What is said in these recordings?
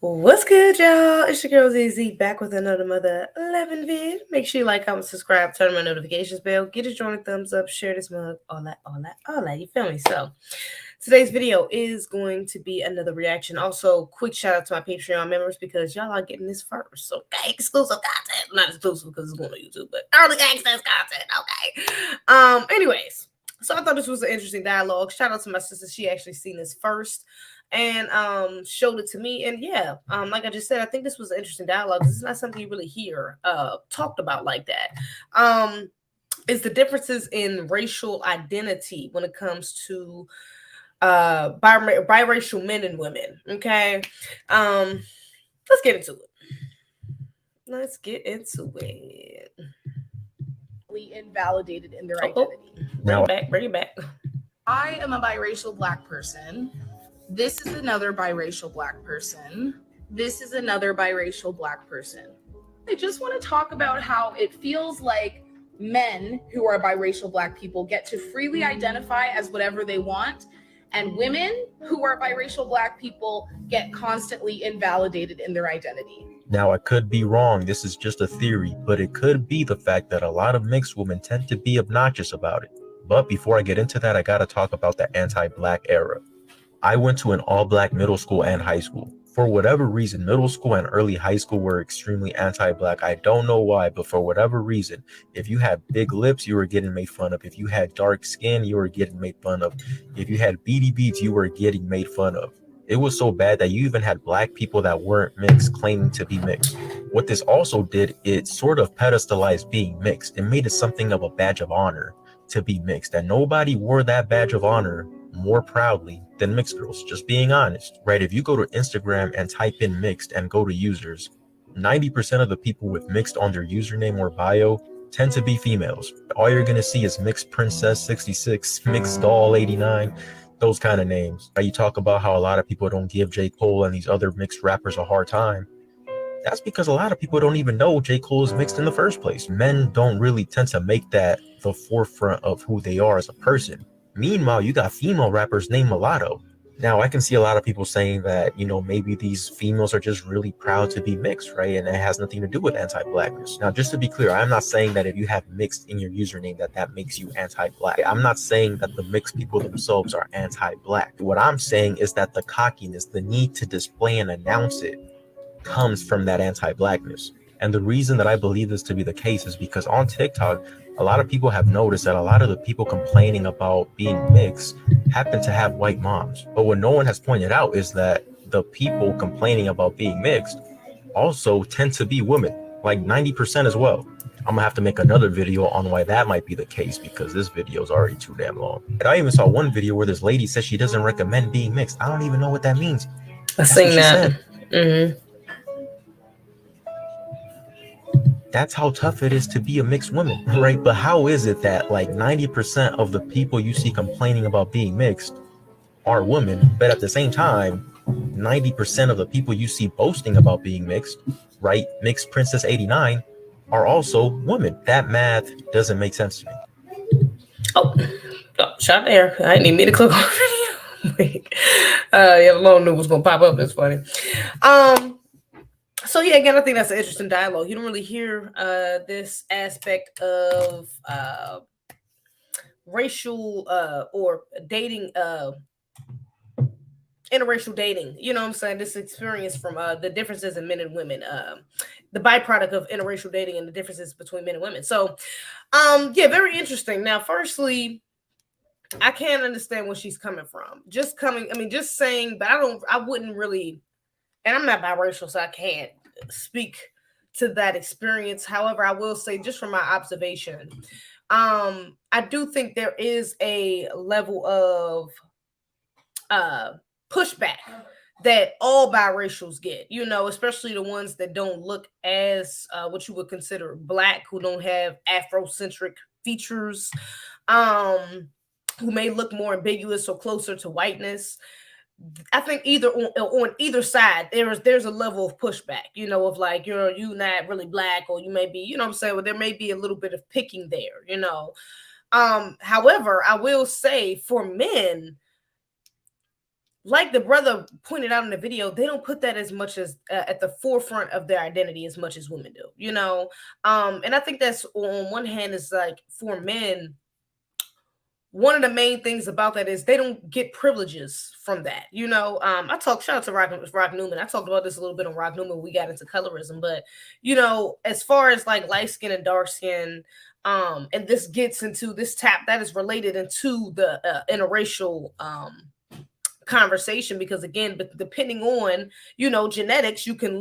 What's good, y'all? It's your girl Zeze back with another mother 11 vid. Make sure you like, comment, subscribe, turn on my notifications bell, get a joint, thumbs up, share this mug, all that. You feel me? So, today's video is going to be another reaction. Also, quick shout out to my Patreon members because y'all are getting this first. Okay, exclusive content, not exclusive because it's going on YouTube, but early access content. Okay. Anyways, so I thought this was an interesting dialogue. Shout out to my sister; she actually seen this first and showed it to me. And yeah, like I just said, I think this was an interesting dialogue. This is not something you really hear talked about like that. Is the differences in racial identity when it comes to biracial men and women. Okay. Let's get into it. Invalidated in their identity. Bring it back. I am a biracial Black person. This is another biracial Black person. This is another biracial Black person. I just want to talk about how it feels like men who are biracial Black people get to freely identify as whatever they want, and women who are biracial Black people get constantly invalidated in their identity. Now, I could be wrong, this is just a theory, but it could be the fact that a lot of mixed women tend to be obnoxious about it. But before I get into that, I gotta talk about the anti-Black era. I went to an all-Black middle school and high school. For whatever reason, middle school and early high school were extremely anti-Black. I don't know why, but for whatever reason, if you had big lips, you were getting made fun of. If you had dark skin, you were getting made fun of. If you had beady beads, you were getting made fun of. It was so bad that you even had Black people that weren't mixed claiming to be mixed. What this also did, it sort of pedestalized being mixed. It made it something of a badge of honor to be mixed, and nobody wore that badge of honor more proudly than mixed girls, just being honest, right? If you go to Instagram and type in mixed and go to users, 90% of the people with mixed on their username or bio tend to be females. All you're gonna see is mixed princess 66, mixed doll 89, those kind of names. You talk about how a lot of people don't give J. Cole and these other mixed rappers a hard time. That's because a lot of people don't even know J. Cole is mixed in the first place. Men don't really tend to make that the forefront of who they are as a person. Meanwhile, you got female rappers named Mulatto. Now, I can see a lot of people saying that, maybe these females are just really proud to be mixed, right? And it has nothing to do with anti-Blackness. Now, just to be clear, I'm not saying that if you have mixed in your username, that makes you anti-Black. I'm not saying that the mixed people themselves are anti-Black. What I'm saying is that the cockiness, the need to display and announce it, comes from that anti-Blackness. And the reason that I believe this to be the case is because on TikTok, a lot of people have noticed that a lot of the people complaining about being mixed happen to have white moms. But what no one has pointed out is that the people complaining about being mixed also tend to be women, like 90% as well. I'm gonna have to make another video on why that might be the case because this video is already too damn long. And I even saw one video where this lady says she doesn't recommend being mixed. I don't even know what that means. That's what she said. That's how tough it is to be a mixed woman, right? But how is it that like 90% of the people you see complaining about being mixed are women, but at the same time, 90% of the people you see boasting about being mixed, right? Mixed Princess 89 are also women. That math doesn't make sense to me. Oh, shot there. I didn't even mean to click on the video. Yeah, the long knew was gonna pop up. That's funny. So yeah, again, I think that's an interesting dialogue. You don't really hear this aspect of racial or dating, interracial dating. You know what I'm saying? This experience from the differences in men and women, the byproduct of interracial dating and the differences between men and women. So, yeah, very interesting. Now, firstly, I can't understand where she's coming from. Just saying, but I wouldn't really. And I'm not biracial, so I can't speak to that experience. However, I will say, just from my observation, I do think there is a level of pushback that all biracials get, especially the ones that don't look as what you would consider Black, who don't have Afrocentric features, who may look more ambiguous or closer to whiteness. I think either on either side, there's a level of pushback, of like you're not really Black, or you may be, what I'm saying, well, there may be a little bit of picking there, However, I will say for men, like the brother pointed out in the video, they don't put that as much as at the forefront of their identity as much as women do, you know. And I think that's on one hand is like for men, one of the main things about that is they don't get privileges from that. You know, I talked, shout out to Rock Newman. I talked about this a little bit on Rock Newman. We got into colorism, but you know, as far as like light skin and dark skin, and this gets into this tap that is related into the interracial conversation, because again, but depending on, you know, genetics, you can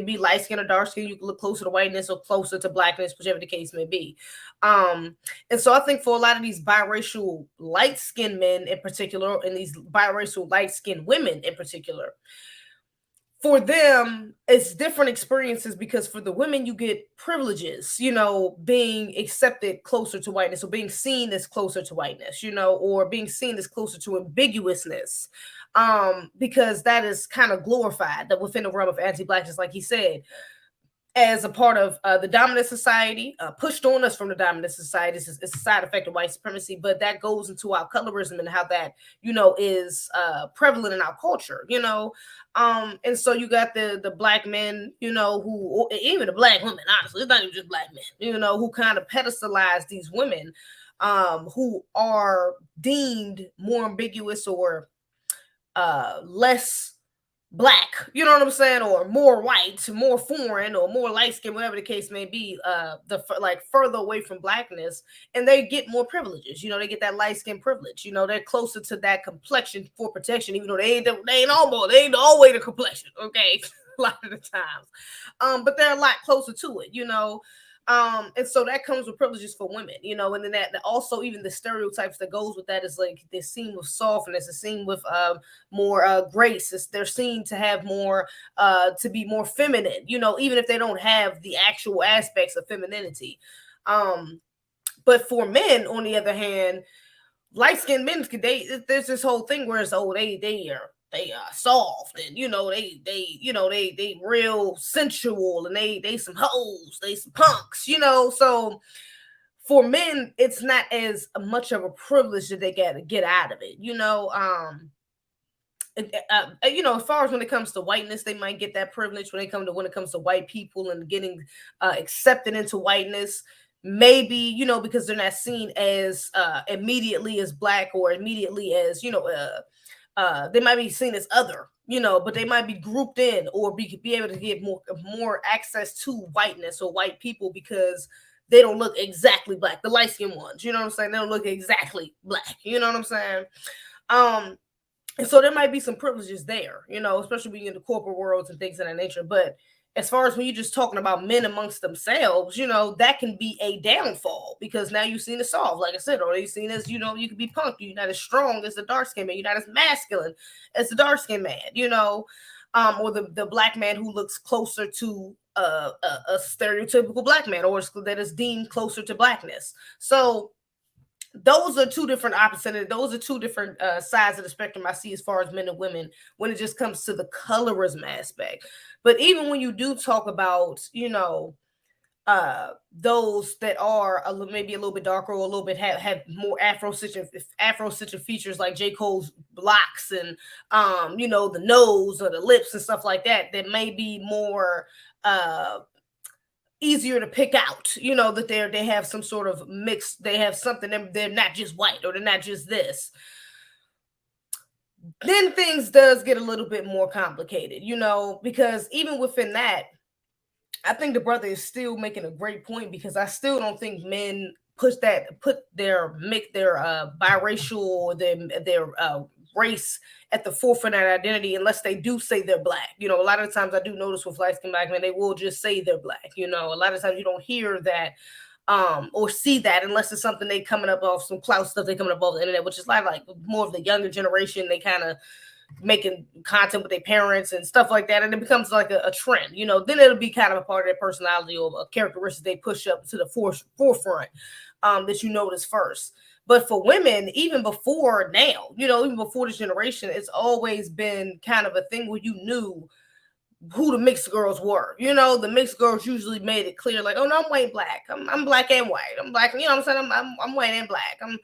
be light skin or dark skin, you can look closer to whiteness or closer to blackness, whichever the case may be. And so I think for a lot of these biracial light skinned men in particular, and these biracial light skinned women in particular, for them it's different experiences, because for the women you get privileges, you know, being accepted closer to whiteness, or being seen as closer to whiteness, you know, or being seen as closer to ambiguousness, because that is kind of glorified that within the realm of anti-blackness, like he said, as a part of the dominant society, pushed on us from the dominant society. It's a side effect of white supremacy, but that goes into our colorism and how that, you know, is prevalent in our culture, you know. And so you got the black men, you know, who, even the black women, honestly, it's not even just black men, you know, who kind of pedestalize these women, who are deemed more ambiguous or less black, you know what I'm saying, or more white, more foreign, or more light skin, whatever the case may be, like further away from blackness, and they get more privileges. You know, they get that light skin privilege. You know, they're closer to that complexion for protection, even though they ain't all the way to complexion. Okay, a lot of the times, but they're a lot closer to it. You know. And so that comes with privileges for women, you know, and then that also even the stereotypes that goes with that is like they're seen with softness, it's seen with more grace, they're seen to have more to be more feminine, you know, even if they don't have the actual aspects of femininity. But for men, on the other hand, light-skinned men, there's this whole thing where it's they are soft, and you know they real sensual, and they some hoes, they some punks, you know. So for men, it's not as much of a privilege that they get out of it, you know. You know, as far as when it comes to whiteness, they might get that privilege when it comes to white people and getting accepted into whiteness. Maybe, you know, because they're not seen as immediately as black, or immediately as, you know, they might be seen as other, you know, but they might be grouped in, or be able to get more access to whiteness or white people, because they don't look exactly black. The light skinned ones, you know what I'm saying? They don't look exactly black, you know what I'm saying? And so there might be some privileges there, you know, especially being in the corporate worlds and things of that nature. But as far as when you're just talking about men amongst themselves, you know, that can be a downfall, because now you've seen it soft, like I said, or you've seen as, you know, you can be punk, you're not as strong as the dark skinned man, you're not as masculine as the dark skinned man, you know, or the black man who looks closer to a stereotypical black man, or that is deemed closer to blackness. So those are two different opposites. Those are two different sides of the spectrum I see as far as men and women when it just comes to the colorism aspect. But even when you do talk about, you know, those that are maybe a little bit darker, or a little bit have more Afro-centric features, like J. Cole's locks, and you know, the nose or the lips and stuff like that, that may be more easier to pick out, you know, that they have some sort of mix, they have something, they're not just white, or they're not just this. Then things does get a little bit more complicated, you know, because even within that, I think the brother is still making a great point, because I still don't think men put their biracial, or their race at the forefront of their identity, unless they do say they're black. You know, a lot of the times I do notice with light-skinned black men, they will just say they're black. You know, a lot of times you don't hear that or see that, unless it's something they coming up off some clout stuff they coming up off the internet, which is like more of the younger generation. They kind of making content with their parents and stuff like that, and it becomes like a trend, you know. Then it'll be kind of a part of their personality, or a characteristic they push up to the forefront, that you notice first. But for women, even before now, you know, even before this generation, it's always been kind of a thing where you knew who the mixed girls were. You know, the mixed girls usually made it clear, like, oh no, I'm white and black. I'm black and white. I'm black. You know what I'm saying? I'm white and black. I'm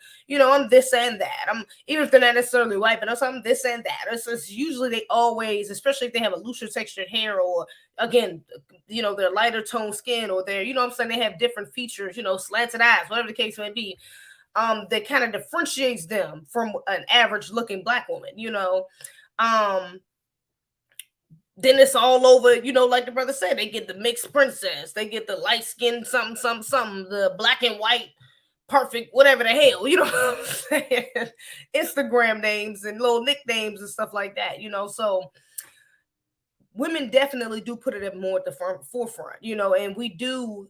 this and that. Even if they're not necessarily white, but I'm this and that. It's usually they always, especially if they have a looser textured hair, or again, their lighter tone skin, or their, they have different features, slanted eyes, whatever the case may be. That kind of differentiates them from an average looking black woman, then it's all over, like the brother said, they get the mixed princess, they get the light skin, something, the black and white, perfect, whatever the hell, you know what I'm saying? Instagram names and little nicknames and stuff like that, so women definitely do put it more at the forefront, and we do,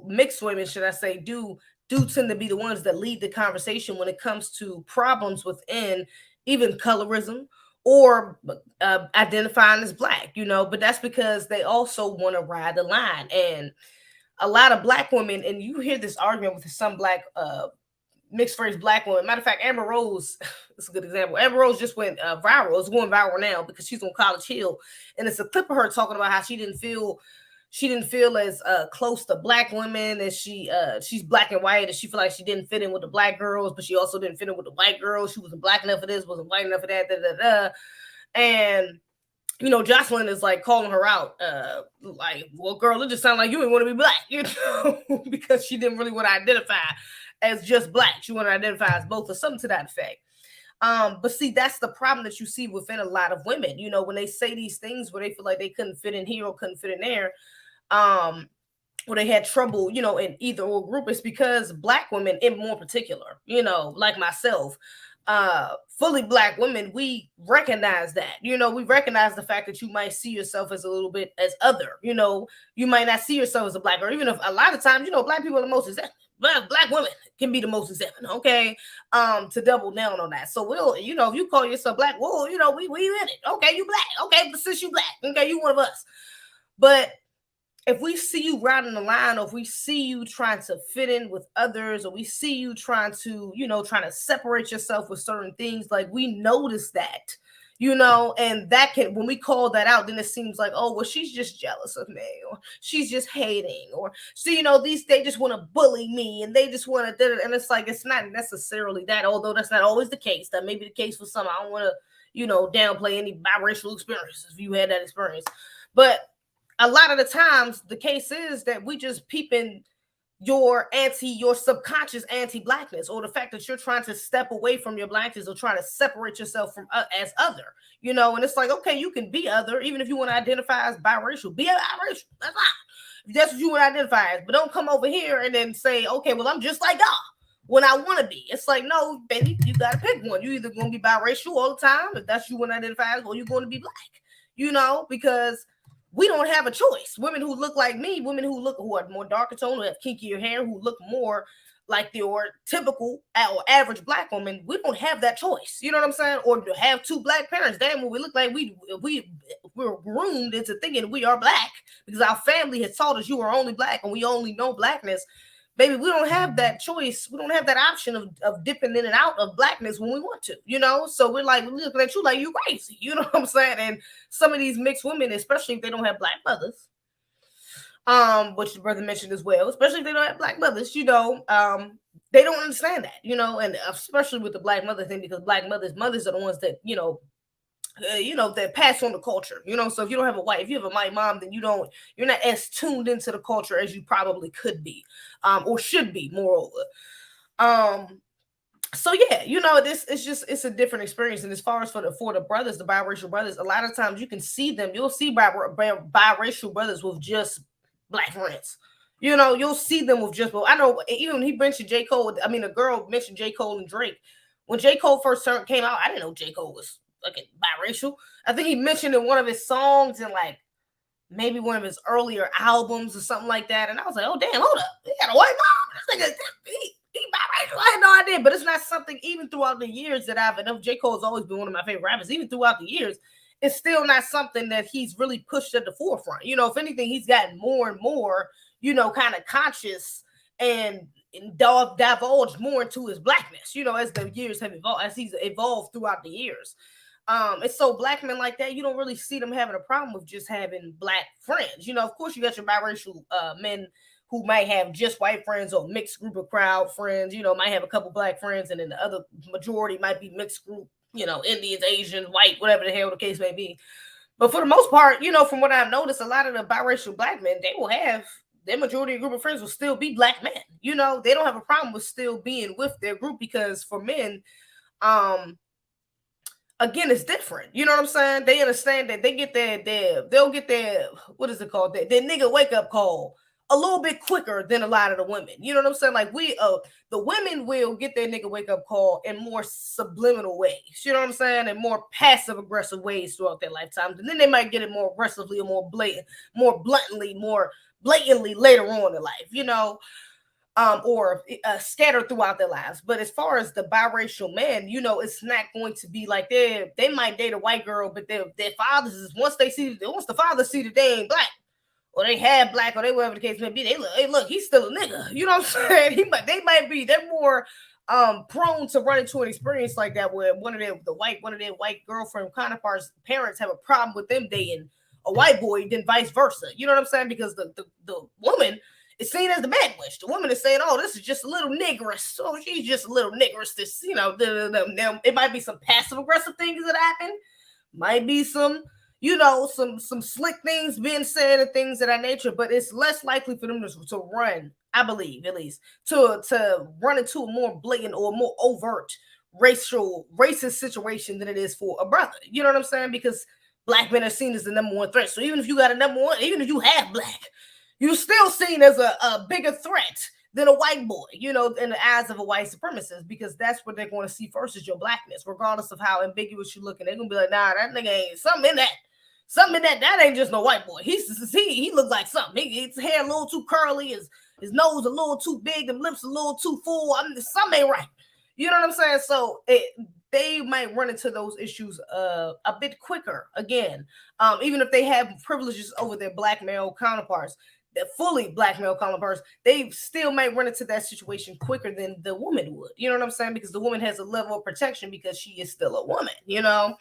mixed women, should I say, do tend to be the ones that lead the conversation when it comes to problems within even colorism, or identifying as black, but that's because they also want to ride the line. And a lot of black women, and you hear this argument with some black mixed race black women. Matter of fact, Amber Rose is a good example. Amber Rose just went viral. It's going viral now because she's on College Hill, and it's a clip of her talking about how she didn't feel as close to black women as she's black and white, and she feel like she didn't fit in with the black girls, but she also didn't fit in with the white girls. She wasn't black enough for this, wasn't white enough for that, And Jocelyn is like calling her out, like, well, girl, it just sounds like you didn't want to be black, because she didn't really want to identify as just black. She wanted to identify as both, or something to that effect. But see, that's the problem that you see within a lot of women, when they say these things where they feel like they couldn't fit in here or couldn't fit in there, or they had trouble, in either or group. It's because black women in more particular, like myself, fully black women, we recognize that, we recognize the fact that you might see yourself as a little bit as other, you might not see yourself as a black, or even if a lot of times, black people are the most accepted. Black women can be the most accepted, okay? To double down on that. So we'll, if you call yourself black, well, we in it. Okay, you black. Okay, but since you black, okay, you one of us. But if we see you riding the line, or if we see you trying to fit in with others, or we see you trying to, trying to separate yourself with certain things, like, we notice that, and that can, when we call that out, then it seems like, oh, well, she's just jealous of me, or she's just hating, or so, they just want to bully me, and they just want to, and it's like, it's not necessarily that, although that's not always the case. That may be the case for some. I don't want to, downplay any biracial experiences if you had that experience, but a lot of the times the case is that we just peeping your subconscious anti-blackness, or the fact that you're trying to step away from your blackness, or trying to separate yourself from as other, and it's like, okay, you can be other, even if you want to identify as biracial, be biracial. That's fine. If that's what you want to identify as, but don't come over here and then say, okay, well, I'm just like y'all when I want to be. It's like, no, baby, you got to pick one. You're either going to be biracial all the time, if that's you want to identify as, or you're going to be black, because we don't have a choice. Women who look like me, women who are more darker tone, who have kinkier hair, who look more like your typical or average black woman, we don't have that choice. You know what I'm saying? Or to have two black parents. Damn, when we look like we're groomed into thinking we are black because our family has taught us you are only black and we only know blackness. Baby, we don't have that choice. We don't have that option of dipping in and out of blackness when we want to, So we're looking at you like you crazy, you know what I'm saying? And some of these mixed women, especially if they don't have black mothers, which the brother mentioned as well, especially if they don't have black mothers, they don't understand that, and especially with the black mother thing, because black mothers are the ones that, that pass on the culture, so if you don't have if you have a white mom, then you're not as tuned into the culture as you probably could be, or should be, moreover. So yeah, it's a different experience. And as far as for the brothers, the biracial brothers, a lot of times you can see them, you'll see biracial brothers with just black friends. You'll see them with just, I know even when he mentioned J. Cole, I mean, a girl mentioned J. Cole and Drake. When J. Cole first came out, I didn't know J. Cole was biracial. I think he mentioned in one of his songs and maybe one of his earlier albums or something like that. And I was like, oh damn, hold up, he got a white mom. He biracial. I had no idea. But it's not something, even throughout the years that I know J. Cole's always been one of my favorite rappers. Even throughout the years, it's still not something that he's really pushed at the forefront. If anything, he's gotten more and more, kind of conscious and divulged more into his blackness, as the years have evolved, as he's evolved throughout the years. It's so black men like that, you don't really see them having a problem with just having black friends. You know, of course, you got your biracial men who might have just white friends or mixed group of crowd friends. You know, might have a couple black friends, and then the other majority might be mixed group. You know, Indians, Asians, white, whatever the hell the case may be. But for the most part, you know, from what I've noticed, a lot of the biracial black men, they will have their majority of group of friends will still be black men. You know, they don't have a problem with still being with their group, because for men, again, it's different. You know what I'm saying? They understand that they'll get their what is it called? Their nigga wake up call a little bit quicker than a lot of the women. You know what I'm saying? Like the women will get their nigga wake up call in more subliminal ways. You know what I'm saying? In more passive aggressive ways throughout their lifetimes. And then they might get it more aggressively or more blatantly later on in life, you know, or scattered throughout their lives. But as far as the biracial men, you know, it's not going to be like they might date a white girl, but their fathers is once the fathers see that they ain't black, or they have black, or they whatever the case may be, they look, hey, look, he's still a nigga. You know what I'm saying? They're more prone to run into an experience like that where one of their white girlfriend counterparts' parents have a problem with them dating a white boy, then vice versa. You know what I'm saying? Because the woman is seen as the bad witch. The woman is saying, "Oh, this is just a little niggerous. Oh, she's just a little niggerous." This, you know, it might be some passive aggressive things that happen. Might be some, you know, some slick things being said and things of that nature. But it's less likely for them to run, I believe, at least, to run into a more blatant or more overt racist situation than it is for a brother. You know what I'm saying? Because black men are seen as the number one threat. So even if you got a number one, even if you have black, you're still seen as a bigger threat than a white boy, you know, in the eyes of a white supremacist, because that's what they're going to see first is your blackness, regardless of how ambiguous you're looking. They're going to be like, nah, that nigga ain't something in that. That ain't just no white boy. He looks like something. His hair a little too curly, his nose a little too big, the lips a little too full. Something ain't right. You know what I'm saying? So they might run into those issues a bit quicker again, even if they have privileges over their black male counterparts. The fully black male counterparts, they still might run into that situation quicker than the woman would. You know what I'm saying? Because the woman has a level of protection because she is still a woman, you know?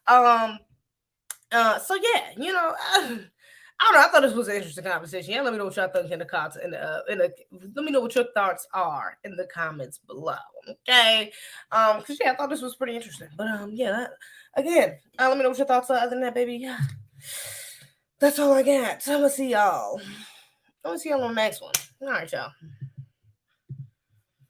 So yeah, you know, I don't know. I thought this was an interesting conversation. Yeah, let me know what y'all think in the comments. Let me know what your thoughts are in the comments below. Okay, because yeah, I thought this was pretty interesting. But yeah, again, let me know what your thoughts are. Other than that, baby, yeah, that's all I got. So I'm gonna see y'all. I'm gonna see y'all on the next one. All right, y'all.